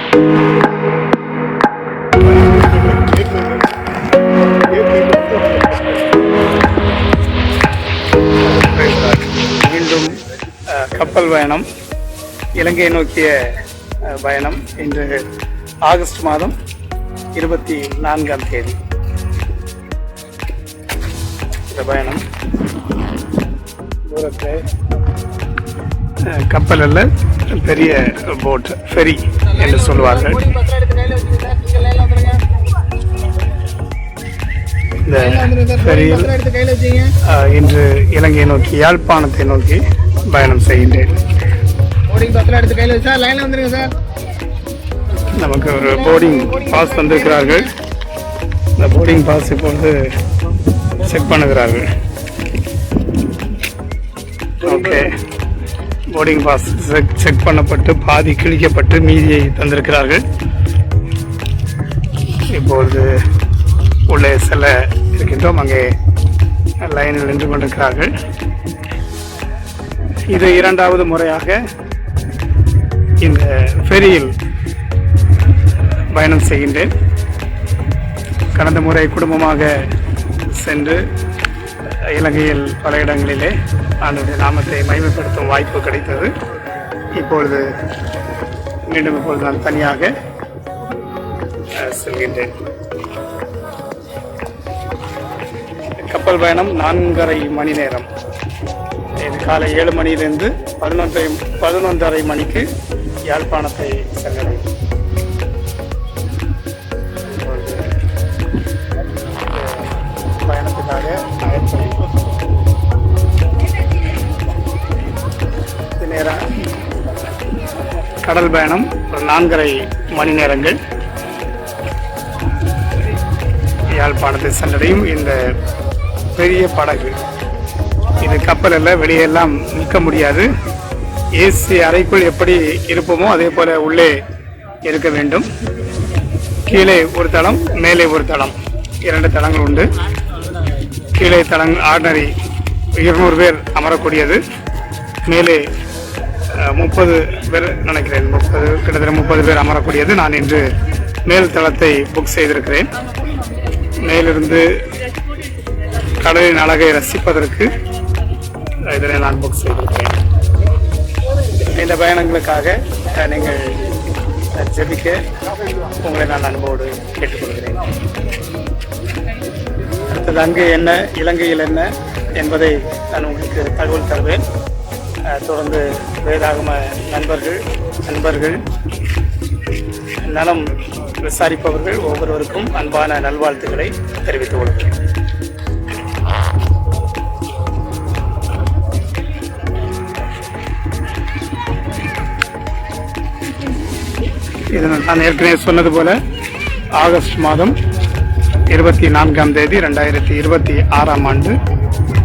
மீண்டும் கப்பல் பயணம், இலங்கையை நோக்கிய பயணம். இன்று ஆகஸ்ட் மாதம் 24ஆம் தேதி இந்த பயணம். தூரத்தில் கப்பல் அல்ல, பெரிய போட், ஃபெரி என்று சொல்வார்கள். இந்த ஃபெரியில் இன்று இலங்கையை நோக்கி, யாழ்ப்பாணத்தை நோக்கி பயணம் செய்கின்றேன். நமக்கு ஒரு போர்டிங் பாஸ் வந்திருக்கிறார்கள். இந்த போர்டிங் பாஸ் இப்பொழுது செக் பண்ணுகிறார்கள். ஓகே, போர்டிங் பாஸ் செக் பண்ணப்பட்டு பாதி கிழிக்கப்பட்டு மீதியை தந்திருக்கிறார்கள். இப்பொழுது உள்ளே செல்ல இருக்கின்றோம். அங்கே லைனில் நின்று கொண்டிருக்கிறார்கள். இது இரண்டாவது முறையாக இந்த ஃபெரியில் பயணம் செய்கின்றேன். கடந்த முறை குடும்பமாக சென்று இலங்கையில் பல இடங்களிலே அதனுடைய நாமத்தை மகிமைப்படுத்தும் வாய்ப்பு கிடைத்தது. இப்பொழுது மீண்டும் நான் தனியாக செல்கின்றேன். கப்பல் பயணம் 4.5 மணி நேரம். இது காலை 7 மணியிலிருந்து 11:30 மணிக்கு யாழ்ப்பாணத்தை சென்றடையும். பயணத்துக்காக நேரம் கடல் பயணம் ஒரு 4.5 மணி நேரங்கள் யாழ்ப்பாணத்தை சென்றடையும். இந்த பெரிய படகு, இது கப்பல் அல்ல, வெளியெல்லாம் நிற்க முடியாது. ஏசி அறைக்குள் எப்படி இருப்போமோ அதே போல உள்ளே இருக்க வேண்டும். கீழே ஒரு தளம், மேலே ஒரு தளம், 2 தளங்கள் உண்டு. கீழே தளம் ஆர்டினரி 200 பேர் அமரக்கூடியது. மேலே 30 பேர் நினைக்கிறேன், கிட்டத்தட்ட 30 பேர் அமரக்கூடியது. நான் இன்று மேல் தளத்தை புக் செய்திருக்கிறேன். மேலிருந்து கடலின் அழகை ரசிப்பதற்கு இதனை நான் புக் செய்திருக்கிறேன். இந்த பயணங்களுக்காக நீங்கள் ஜெபிக்க உங்களை நான் அன்போடு கேட்டுக்கொள்கிறேன். அடுத்தது அங்கு என்ன, இலங்கையில் என்ன என்பதை நான் உங்களுக்கு தகவல் தருவேன். தொடர்ந்து வேதாகம நண்பர்கள் நலம் விசாரிப்பவர்கள் ஒவ்வொருவருக்கும் அன்பான நல்வாழ்த்துக்களை தெரிவித்துக் கொள்கிறேன். இது நான் ஏற்கனவே சொன்னது போல ஆகஸ்ட் மாதம் 24ஆம் தேதி 2026ஆம் ஆண்டு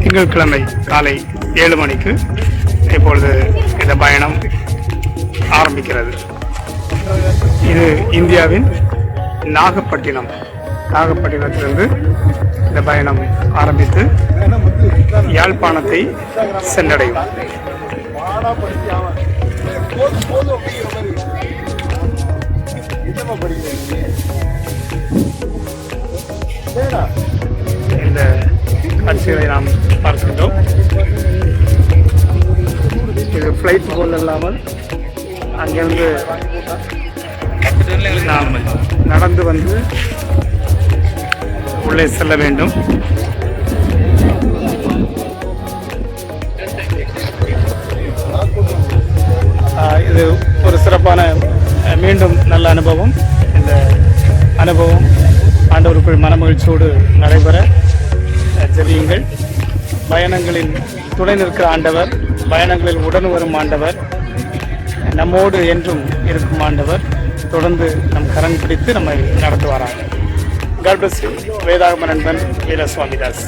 திங்கட்கிழமை காலை 7 மணிக்கு இப்பொழுது இந்த பயணம் ஆரம்பிக்கிறது. இது இந்தியாவின் நாகப்பட்டினத்திலிருந்து இந்த பயணம் ஆரம்பித்து யாழ்ப்பாணத்தை சென்றடையும். இந்த காட்சிகளை நாம் பார்க்கின்றோம். இது ஃப்ளைட் போல் இல்லாமல் அங்கிருந்து நாம் நடந்து வந்து உள்ளே செல்ல வேண்டும். இது ஒரு சிறப்பான மீண்டும் நல்ல அனுபவம். இந்த அனுபவம் ஆண்டவருக்குள் மனமகிழ்ச்சியோடு நடைபெற ஜெபியுங்கள். பயணங்களில் துணை நிற்கிற ஆண்டவர், பயணங்களில் உடன் வரும் ஆண்டவர், நம்மோடு என்றும் இருக்கும் ஆண்டவர் தொடர்ந்து நம் கரம் பிடித்து நம்மை நடத்துவாராங்க. God bless you. வேதாகம நண்பன் வீரசுவாமிதாஸ்.